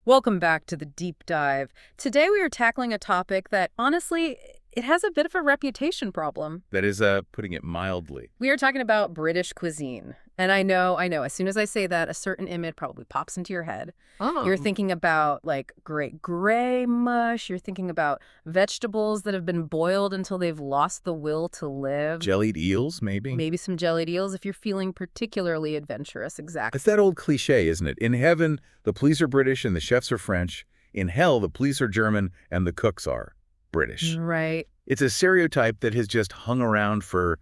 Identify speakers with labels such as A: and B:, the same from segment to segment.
A: Welcome back to the deep dive. Today we are tackling a topic that, honestly, it has a bit of a reputation problem.
B: That is putting it mildly.
A: We are talking about British cuisine. And I know, as soon as I say that, a certain image probably pops into your head. You're thinking about, like, great gray mush. You're thinking about vegetables that have been boiled until they've lost the will to live.
B: Jellied eels, maybe?
A: Maybe some jellied eels if you're feeling particularly adventurous, exactly.
B: It's that old cliche, isn't it? In heaven, the police are British and the chefs are French. In hell, the police are German and the cooks are British.
A: Right.
B: It's a stereotype that has just hung around for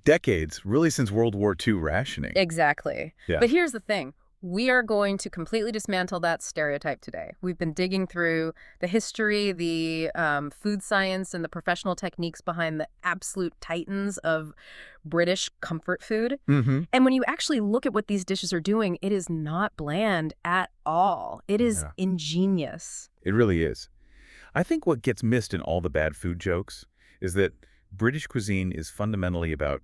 B: decades, really since World War II rationing.
A: Exactly.
B: Yeah.
A: But here's the thing. We are going to completely dismantle that stereotype today. We've been digging through the history, the food science, and the professional techniques behind the absolute titans of British comfort food.
B: Mm-hmm.
A: And when you actually look at what these dishes are doing, it is not bland at all. It is ingenious.
B: It really is. I think what gets missed in all the bad food jokes is that British cuisine is fundamentally about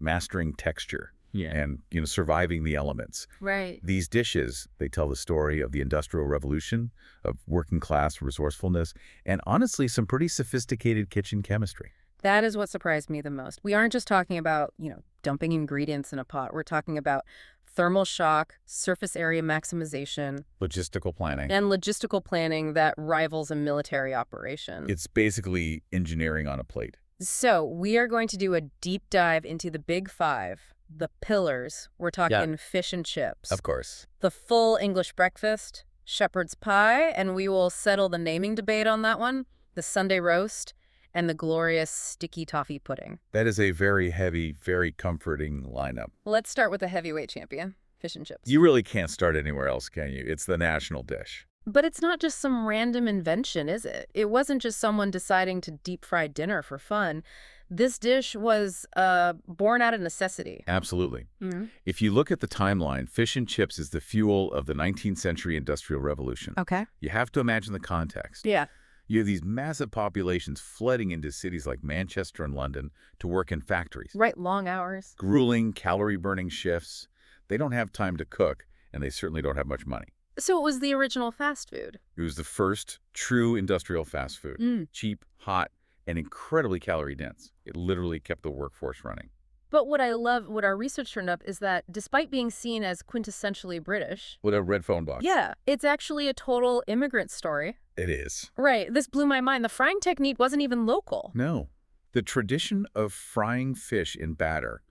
B: mastering texture. And, surviving the elements.
A: Right.
B: These dishes, they tell the story of the Industrial Revolution, of working class resourcefulness, and honestly, some pretty sophisticated kitchen chemistry.
A: That is what surprised me the most. We aren't just talking about, dumping ingredients in a pot. We're talking about thermal shock, surface area maximization.
B: Logistical planning.
A: And logistical planning that rivals a military operation.
B: It's basically engineering on a plate.
A: So we are going to do a deep dive into the big five. The pillars. We're talking fish and chips.
B: Of course.
A: The full English breakfast, shepherd's pie, and we will settle the naming debate on that one, the Sunday roast, and the glorious sticky toffee pudding.
B: That is a very heavy, very comforting lineup.
A: Let's start with the heavyweight champion, fish and chips.
B: You really can't start anywhere else, can you? It's the national dish.
A: But it's not just some random invention, is it? It wasn't just someone deciding to deep fry dinner for fun. This dish was born out of necessity.
B: Absolutely.
A: Mm-hmm.
B: If you look at the timeline, fish and chips is the fuel of the 19th century Industrial Revolution.
A: Okay.
B: You have to imagine the context.
A: Yeah.
B: You have these massive populations flooding into cities like Manchester and London to work in factories.
A: Right, long hours.
B: Grueling, calorie-burning shifts. They don't have time to cook, and they certainly don't have much money.
A: So it was the original fast food.
B: It was the first true industrial fast food. Cheap, hot, and incredibly calorie-dense. It literally kept the workforce running.
A: But what I love, what our research turned up, is that despite being seen as quintessentially British...
B: With a red phone box.
A: Yeah, it's actually a total immigrant story.
B: It is.
A: Right. This blew my mind. The frying technique wasn't even local.
B: No. The tradition of frying fish in batter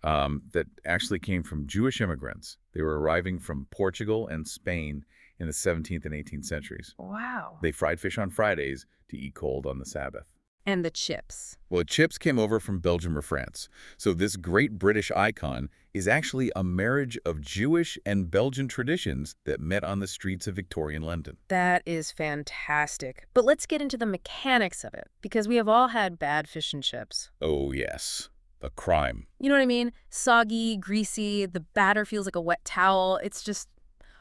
B: that actually came from Jewish immigrants. They were arriving from Portugal and Spain in the 17th and 18th centuries.
A: Wow.
B: They fried fish on Fridays to eat cold on the Sabbath.
A: And the chips.
B: Well, chips came over from Belgium or France. So this great British icon is actually a marriage of Jewish and Belgian traditions that met on the streets of Victorian London.
A: That is fantastic. But let's get into the mechanics of it, because we have all had bad fish and chips.
B: Oh, yes. A crime.
A: You know what I mean? Soggy, greasy, the batter feels like a wet towel. It's just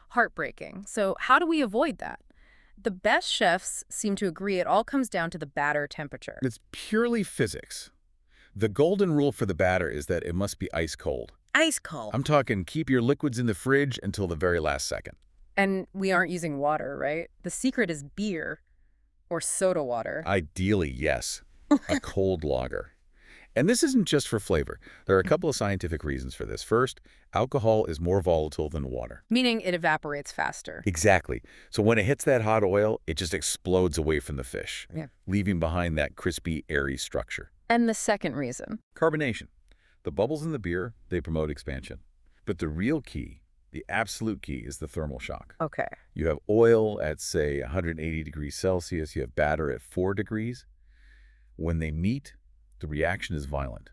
A: heartbreaking. So how do we avoid that? The best chefs seem to agree it all comes down to the batter temperature.
B: It's purely physics. The golden rule for the batter is that it must be ice cold.
A: Ice cold.
B: I'm talking keep your liquids in the fridge until the very last second.
A: And we aren't using water, right? The secret is beer or soda water.
B: Ideally, yes. A cold lager. And this isn't just for flavor. There are a couple of scientific reasons for this. First, alcohol is more volatile than water.
A: Meaning it evaporates faster.
B: Exactly. So when it hits that hot oil, it just explodes away from the fish, leaving behind that crispy, airy structure.
A: And the second reason?
B: Carbonation. The bubbles in the beer, they promote expansion. But the real key, the absolute key, is the thermal shock.
A: Okay.
B: You have oil at, say, 180 degrees Celsius. You have batter at 4 degrees. When they meet, the reaction is violent.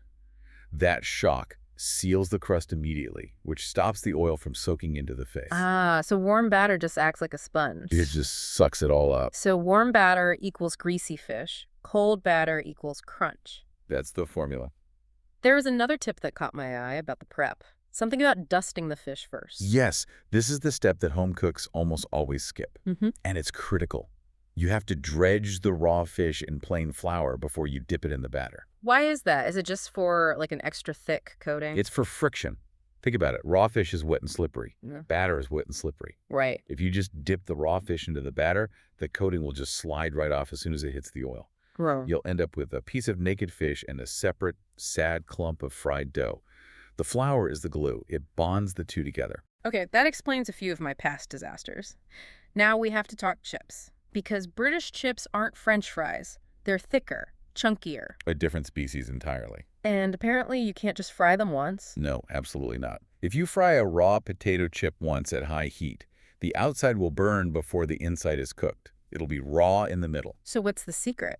B: That shock seals the crust immediately, which stops the oil from soaking into the face.
A: Ah, so warm batter just acts like a sponge.
B: It just sucks it all up.
A: So warm batter equals greasy fish. Cold batter equals crunch.
B: That's the formula.
A: There was another tip that caught my eye about the prep. Something about dusting the fish first.
B: Yes, this is the step that home cooks almost always skip. And it's critical. You have to dredge the raw fish in plain flour before you dip it in the batter.
A: Why is that? Is it just for like an extra thick coating?
B: It's for friction. Think about it. Raw fish is wet and slippery.
A: Yeah.
B: Batter is wet and slippery.
A: Right.
B: If you just dip the raw fish into the batter, the coating will just slide right off as soon as it hits the oil.
A: Gross.
B: You'll end up with a piece of naked fish and a separate, sad clump of fried dough. The flour is the glue. It bonds the two together.
A: Okay, that explains a few of my past disasters. Now we have to talk chips. Because British chips aren't French fries. They're thicker, chunkier.
B: A different species entirely.
A: And apparently you can't just fry them once.
B: No, absolutely not. If you fry a raw potato chip once at high heat, the outside will burn before the inside is cooked. It'll be raw in the middle.
A: So what's the secret?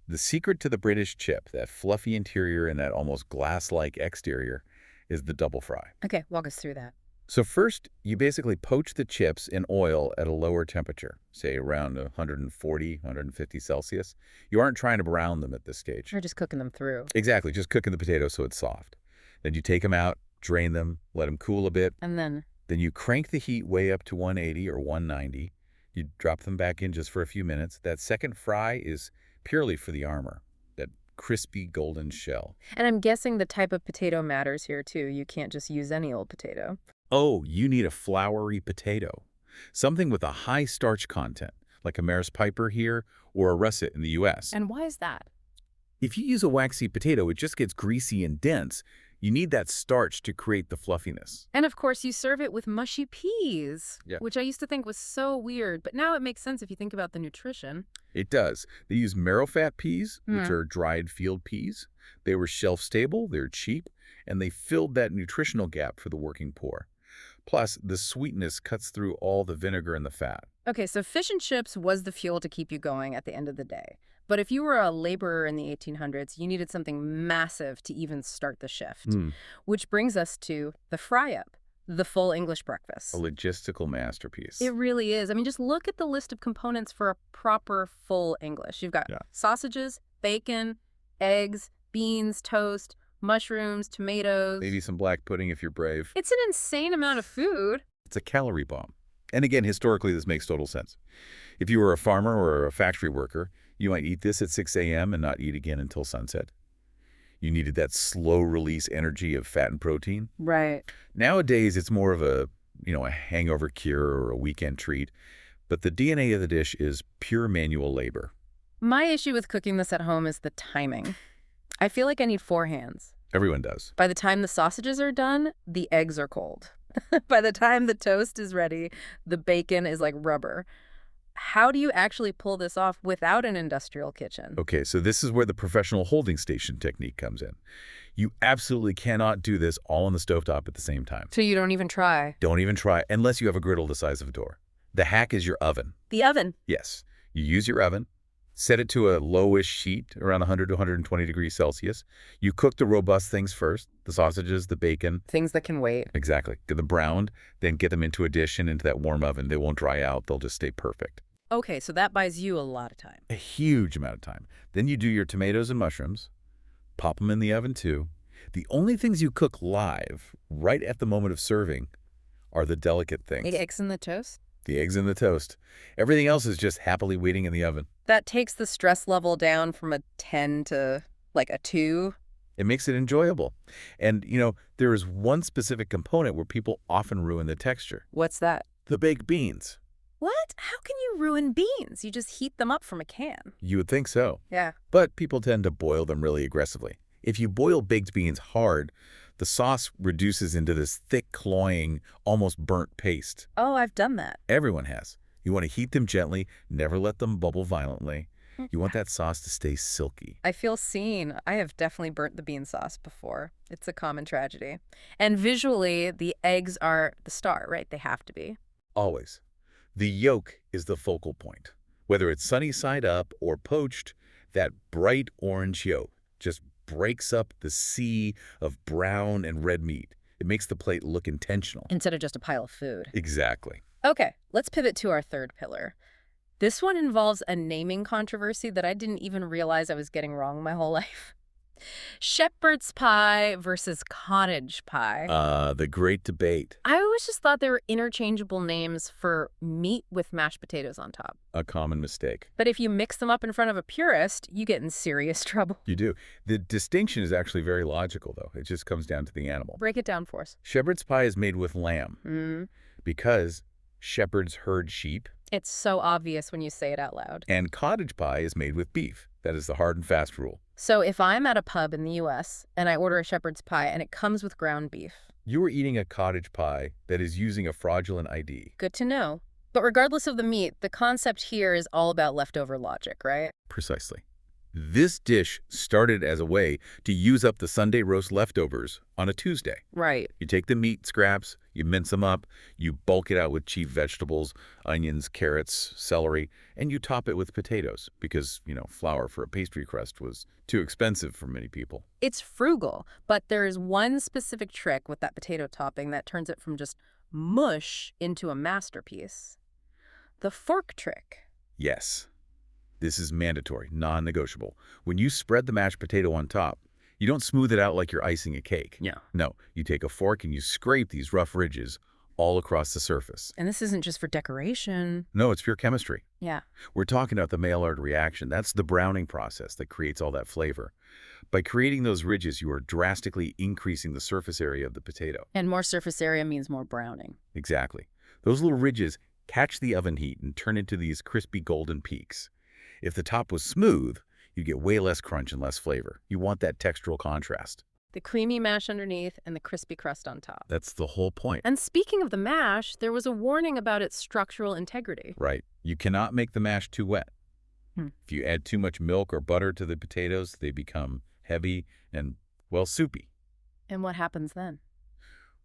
B: The secret to the British chip, that fluffy interior and that almost glass-like exterior, is the double fry.
A: Okay, walk us through that.
B: So first, you basically poach the chips in oil at a lower temperature, say around 140, 150 Celsius. You aren't trying to brown them at this stage.
A: You're just cooking them through.
B: Exactly, just cooking the potatoes so it's soft. Then you take them out, drain them, let them cool a bit.
A: And then?
B: Then you crank the heat way up to 180 or 190. You drop them back in just for a few minutes. That second fry is purely for the armor, that crispy golden shell.
A: And I'm guessing the type of potato matters here too. You can't just use any old potato.
B: Oh, you need a floury potato. Something with a high starch content, like a Maris Piper here or a russet in the U.S.
A: And why is that?
B: If you use a waxy potato, it just gets greasy and dense. You need that starch to create the fluffiness.
A: And of course, you serve it with mushy peas,
B: Yeah.
A: which I used to think was so weird. But now it makes sense if you think about the nutrition.
B: It does. They use marrowfat peas, which are dried field peas. They were shelf-stable, they're cheap, and they filled that nutritional gap for the working poor. Plus, the sweetness cuts through all the vinegar and the fat.
A: Okay, so fish and chips was the fuel to keep you going at the end of the day. But if you were a laborer in the 1800s, you needed something massive to even start the shift. Which brings us to the fry-up, the full English breakfast.
B: A logistical masterpiece.
A: It really is. I mean, just look at the list of components for a proper full English. You've got sausages, bacon, eggs, beans, toast, mushrooms, tomatoes.
B: Maybe some black pudding if you're brave.
A: It's an insane amount of food.
B: It's a calorie bomb. And again, historically, this makes total sense. If you were a farmer or a factory worker, you might eat this at 6 a.m. and not eat again until sunset. You needed that slow-release energy of fat and protein.
A: Right.
B: Nowadays, it's more of a hangover cure or a weekend treat. But the DNA of the dish is pure manual labor.
A: My issue with cooking this at home is the timing. I feel like I need 4 hands.
B: Everyone does.
A: By the time the sausages are done, the eggs are cold. By the time the toast is ready, the bacon is like rubber. How do you actually pull this off without an industrial kitchen?
B: Okay, so this is where the professional holding station technique comes in. You absolutely cannot do this all on the stovetop at the same time.
A: So you don't even try?
B: Don't even try, unless you have a griddle the size of a door. The hack is your oven.
A: The oven?
B: Yes. You use your oven, set it to a lowish heat, around 100 to 120 degrees Celsius. You cook the robust things first, the sausages, the bacon.
A: Things that can wait.
B: Exactly. Get them browned, then get them into a dish and into that warm oven. They won't dry out. They'll just stay perfect.
A: Okay, so that buys you a lot of time.
B: A huge amount of time. Then you do your tomatoes and mushrooms, pop them in the oven too. The only things you cook live, right at the moment of serving, are the delicate things.
A: The eggs in the toast?
B: The eggs and the toast. Everything else is just happily waiting in the oven.
A: That takes the stress level down from a 10 to like a 2.
B: It makes it enjoyable. And, there is one specific component where people often ruin the texture.
A: What's that?
B: The baked beans.
A: What? How can you ruin beans? You just heat them up from a can.
B: You would think so.
A: Yeah.
B: But people tend to boil them really aggressively. If you boil baked beans hard, the sauce reduces into this thick, cloying, almost burnt paste.
A: Oh, I've done that.
B: Everyone has. You want to heat them gently, never let them bubble violently. You want that sauce to stay silky.
A: I feel seen. I have definitely burnt the bean sauce before. It's a common tragedy. And visually, the eggs are the star, right? They have to be.
B: Always. The yolk is the focal point. Whether it's sunny side up or poached, that bright orange yolk just breaks up the sea of brown and red meat. It makes the plate look intentional.
A: Instead of just a pile of food.
B: Exactly.
A: Okay, let's pivot to our third pillar. This one involves a naming controversy that I didn't even realize I was getting wrong my whole life. Shepherd's pie versus cottage pie.
B: The great debate.
A: I always just thought they were interchangeable names for meat with mashed potatoes on top.
B: A common mistake.
A: But if you mix them up in front of a purist, you get in serious trouble.
B: You do. The distinction is actually very logical, though. It just comes down to the animal.
A: Break it down for us.
B: Shepherd's pie is made with lamb because shepherds herd sheep.
A: It's so obvious when you say it out loud.
B: And cottage pie is made with beef. That is the hard and fast rule.
A: So if I'm at a pub in the U.S. and I order a shepherd's pie and it comes with ground beef.
B: You are eating a cottage pie that is using a fraudulent ID.
A: Good to know. But regardless of the meat, the concept here is all about leftover logic, right?
B: Precisely. This dish started as a way to use up the Sunday roast leftovers on a Tuesday.
A: Right.
B: You take the meat scraps, you mince them up, you bulk it out with cheap vegetables, onions, carrots, celery, and you top it with potatoes because, flour for a pastry crust was too expensive for many people.
A: It's frugal, but there is one specific trick with that potato topping that turns it from just mush into a masterpiece. The fork trick.
B: Yes. This is mandatory, non-negotiable. When you spread the mashed potato on top, you don't smooth it out like you're icing a cake.
A: Yeah.
B: No, you take a fork and you scrape these rough ridges all across the surface.
A: And this isn't just for decoration.
B: No, it's pure chemistry.
A: Yeah.
B: We're talking about the Maillard reaction. That's the browning process that creates all that flavor. By creating those ridges, you are drastically increasing the surface area of the potato.
A: And more surface area means more browning.
B: Exactly. Those little ridges catch the oven heat and turn into these crispy golden peaks. If the top was smooth, you get way less crunch and less flavor. You want that textural contrast.
A: The creamy mash underneath and the crispy crust on top.
B: That's the whole point.
A: And speaking of the mash, there was a warning about its structural integrity.
B: Right. You cannot make the mash too wet. If you add too much milk or butter to the potatoes, they become heavy and, soupy.
A: And what happens then?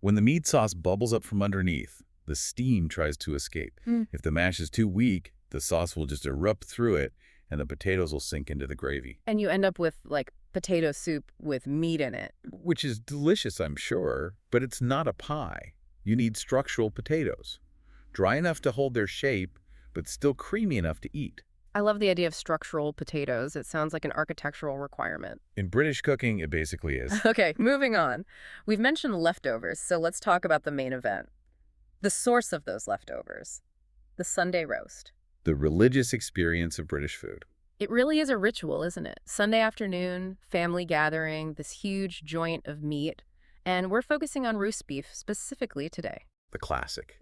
B: When the meat sauce bubbles up from underneath, the steam tries to escape. If the mash is too weak, the sauce will just erupt through it and the potatoes will sink into the gravy.
A: And you end up with, potato soup with meat in it.
B: Which is delicious, I'm sure, but it's not a pie. You need structural potatoes. Dry enough to hold their shape, but still creamy enough to eat.
A: I love the idea of structural potatoes. It sounds like an architectural requirement.
B: In British cooking, it basically is.
A: Okay, moving on. We've mentioned leftovers, so let's talk about the main event. The source of those leftovers. The Sunday roast.
B: The religious experience of British food.
A: It really is a ritual, isn't it? Sunday afternoon, family gathering, this huge joint of meat. And we're focusing on roast beef specifically today.
B: The classic.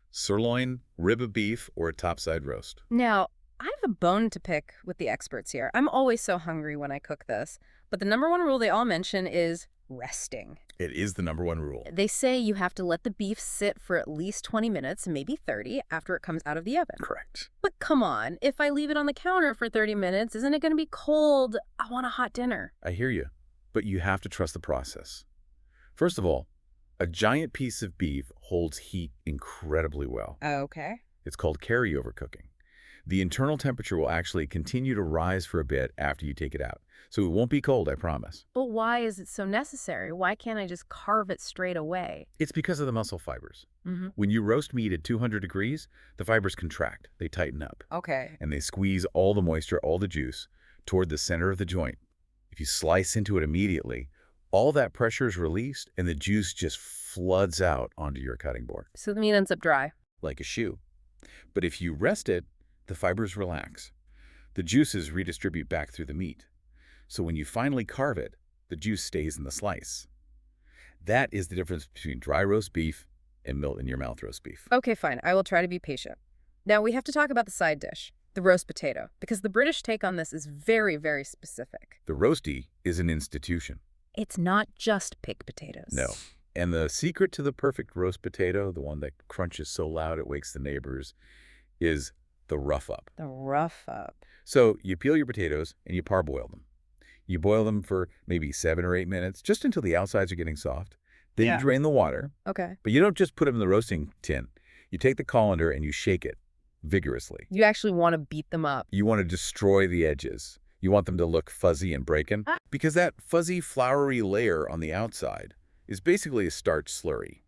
B: Sirloin, rib of beef, or a topside roast.
A: Now, I have a bone to pick with the experts here. I'm always so hungry when I cook this. But the number one rule they all mention is resting.
B: It is the number one rule.
A: They say you have to let the beef sit for at least 20 minutes, maybe 30, after it comes out of the oven.
B: Correct.
A: But come on, if I leave it on the counter for 30 minutes, isn't it going to be cold? I want a hot dinner.
B: I hear you, but you have to trust the process. First of all, a giant piece of beef holds heat incredibly well.
A: Okay.
B: It's called carryover cooking. The internal temperature will actually continue to rise for a bit after you take it out. So it won't be cold, I promise.
A: But why is it so necessary? Why can't I just carve it straight away?
B: It's because of the muscle fibers. When you roast meat at 200 degrees, the fibers contract, they tighten up.
A: Okay.
B: And they squeeze all the moisture, all the juice, toward the center of the joint. If you slice into it immediately, all that pressure is released and the juice just floods out onto your cutting board.
A: So the meat ends up dry.
B: Like a shoe. But if you rest it, the fibers relax. The juices redistribute back through the meat. So when you finally carve it, the juice stays in the slice. That is the difference between dry roast beef and melt-in-your-mouth roast beef.
A: Okay, fine. I will try to be patient. Now we have to talk about the side dish, the roast potato, because the British take on this is very, very specific.
B: The roastie is an institution.
A: It's not just pig potatoes.
B: No. And the secret to the perfect roast potato, the one that crunches so loud it wakes the neighbors, is the rough up.
A: The rough up.
B: So you peel your potatoes and you parboil them. You boil them for maybe 7 or 8 minutes, just until the outsides are getting soft. Then you drain the water.
A: Okay.
B: But you don't just put them in the roasting tin. You take the colander and you shake it vigorously.
A: You actually want to beat them up.
B: You want to destroy the edges. You want them to look fuzzy and breaking. Because that fuzzy, floury layer on the outside is basically a starch slurry.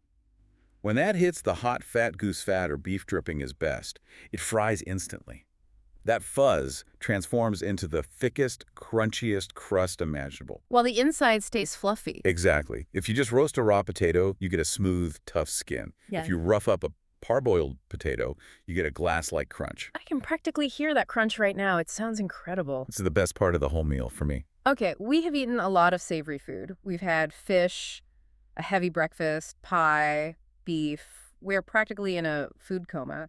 B: When that hits the hot fat goose fat or beef dripping is best, it fries instantly. That fuzz transforms into the thickest, crunchiest crust imaginable.
A: While the inside stays fluffy.
B: Exactly. If you just roast a raw potato, you get a smooth, tough skin.
A: Yes.
B: If you rough up a parboiled potato, you get a glass-like crunch.
A: I can practically hear that crunch right now. It sounds incredible.
B: This is the best part of the whole meal for me.
A: Okay, we have eaten a lot of savory food. We've had fish, a heavy breakfast, pie, beef. We're practically in a food coma,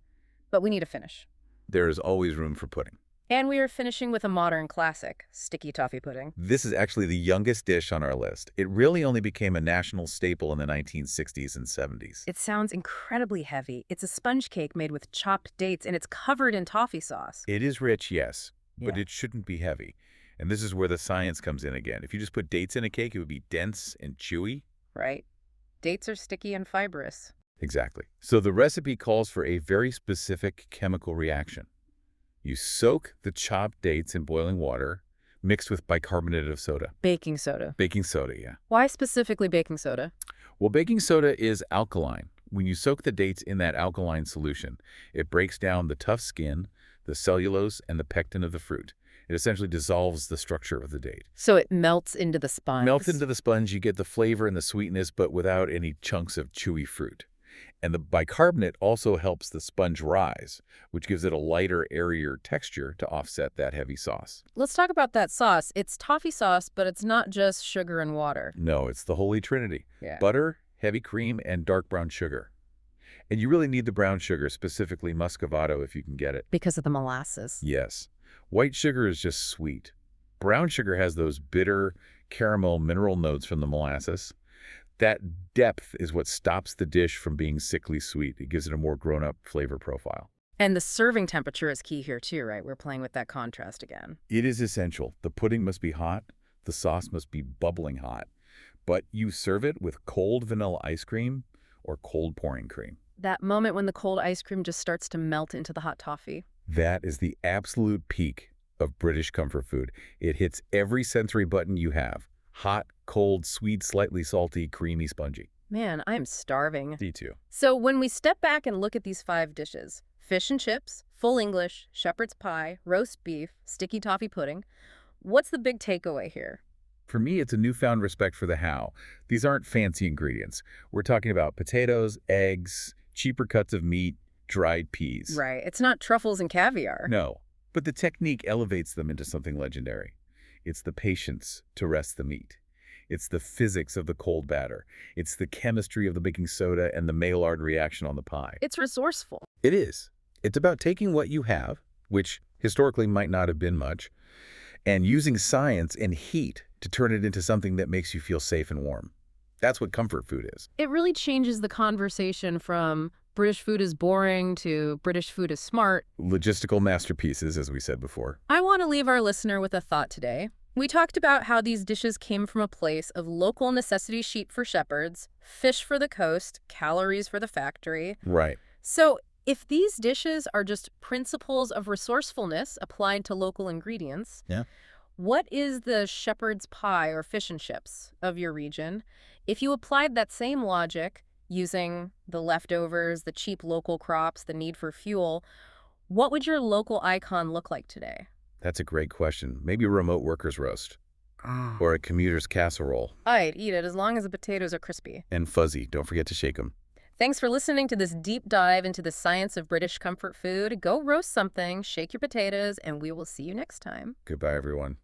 A: but we need to finish.
B: There is always room for pudding.
A: And we are finishing with a modern classic, sticky toffee pudding.
B: This is actually the youngest dish on our list. It really only became a national staple in the 1960s and 70s.
A: It sounds incredibly heavy. It's a sponge cake made with chopped dates, and it's covered in toffee sauce.
B: It is rich, yes, but
A: Yeah.
B: it shouldn't be heavy. And this is where the science comes in again. If you just put dates in a cake, it would be dense and chewy.
A: Right? Dates are sticky and fibrous.
B: Exactly. So the recipe calls for a very specific chemical reaction. You soak the chopped dates in boiling water, mixed with bicarbonate of soda.
A: Baking soda.
B: Baking soda, yeah.
A: Why specifically baking soda?
B: Well, baking soda is alkaline. When you soak the dates in that alkaline solution, it breaks down the tough skin, the cellulose, and the pectin of the fruit. It essentially dissolves the structure of the date.
A: So it melts into the sponge.
B: Melts into the sponge, you get the flavor and the sweetness, but without any chunks of chewy fruit. And the bicarbonate also helps the sponge rise, which gives it a lighter, airier texture to offset that heavy sauce.
A: Let's talk about that sauce. It's toffee sauce, but it's not just sugar and water.
B: No, it's the holy trinity.
A: Yeah.
B: Butter, heavy cream, and dark brown sugar. And you really need the brown sugar, specifically muscovado, if you can get it.
A: Because of the molasses.
B: Yes. White sugar is just sweet. Brown sugar has those bitter, caramel mineral notes from the molasses. That depth is what stops the dish from being sickly sweet. It gives it a more grown-up flavor profile.
A: And the serving temperature is key here too, right? We're playing with that contrast again.
B: It is essential. The pudding must be hot. The sauce must be bubbling hot. But you serve it with cold vanilla ice cream or cold pouring cream.
A: That moment when the cold ice cream just starts to melt into the hot toffee.
B: That is the absolute peak of British comfort food. It hits every sensory button you have. Hot, cold, sweet, slightly salty, creamy, spongy.
A: Man, I am starving.
B: Me too.
A: So when we step back and look at these 5 dishes, fish and chips, full English, shepherd's pie, roast beef, sticky toffee pudding, what's the big takeaway here?
B: For me, it's a newfound respect for the how. These aren't fancy ingredients. We're talking about potatoes, eggs, cheaper cuts of meat, dried peas.
A: Right. It's not truffles and caviar.
B: No, but the technique elevates them into something legendary. It's the patience to rest the meat. It's the physics of the cold batter. It's the chemistry of the baking soda and the Maillard reaction on the pie.
A: It's resourceful.
B: It is. It's about taking what you have, which historically might not have been much, and using science and heat to turn it into something that makes you feel safe and warm. That's what comfort food is.
A: It really changes the conversation from British food is boring to British food is smart.
B: Logistical masterpieces, as we said before.
A: I want to leave our listener with a thought today. We talked about how these dishes came from a place of local necessity: sheep for shepherds, fish for the coast, calories for the factory.
B: Right.
A: So if these dishes are just principles of resourcefulness applied to local ingredients,
B: Yeah.
A: what is the shepherd's pie or fish and chips of your region? If you applied that same logic using the leftovers, the cheap local crops, the need for fuel, what would your local icon look like today?
B: That's a great question. Maybe a remote worker's roast. Or a commuter's casserole.
A: I'd eat it as long as the potatoes are crispy.
B: And fuzzy. Don't forget to shake them.
A: Thanks for listening to this deep dive into the science of British comfort food. Go roast something, shake your potatoes, and we will see you next time.
B: Goodbye, everyone.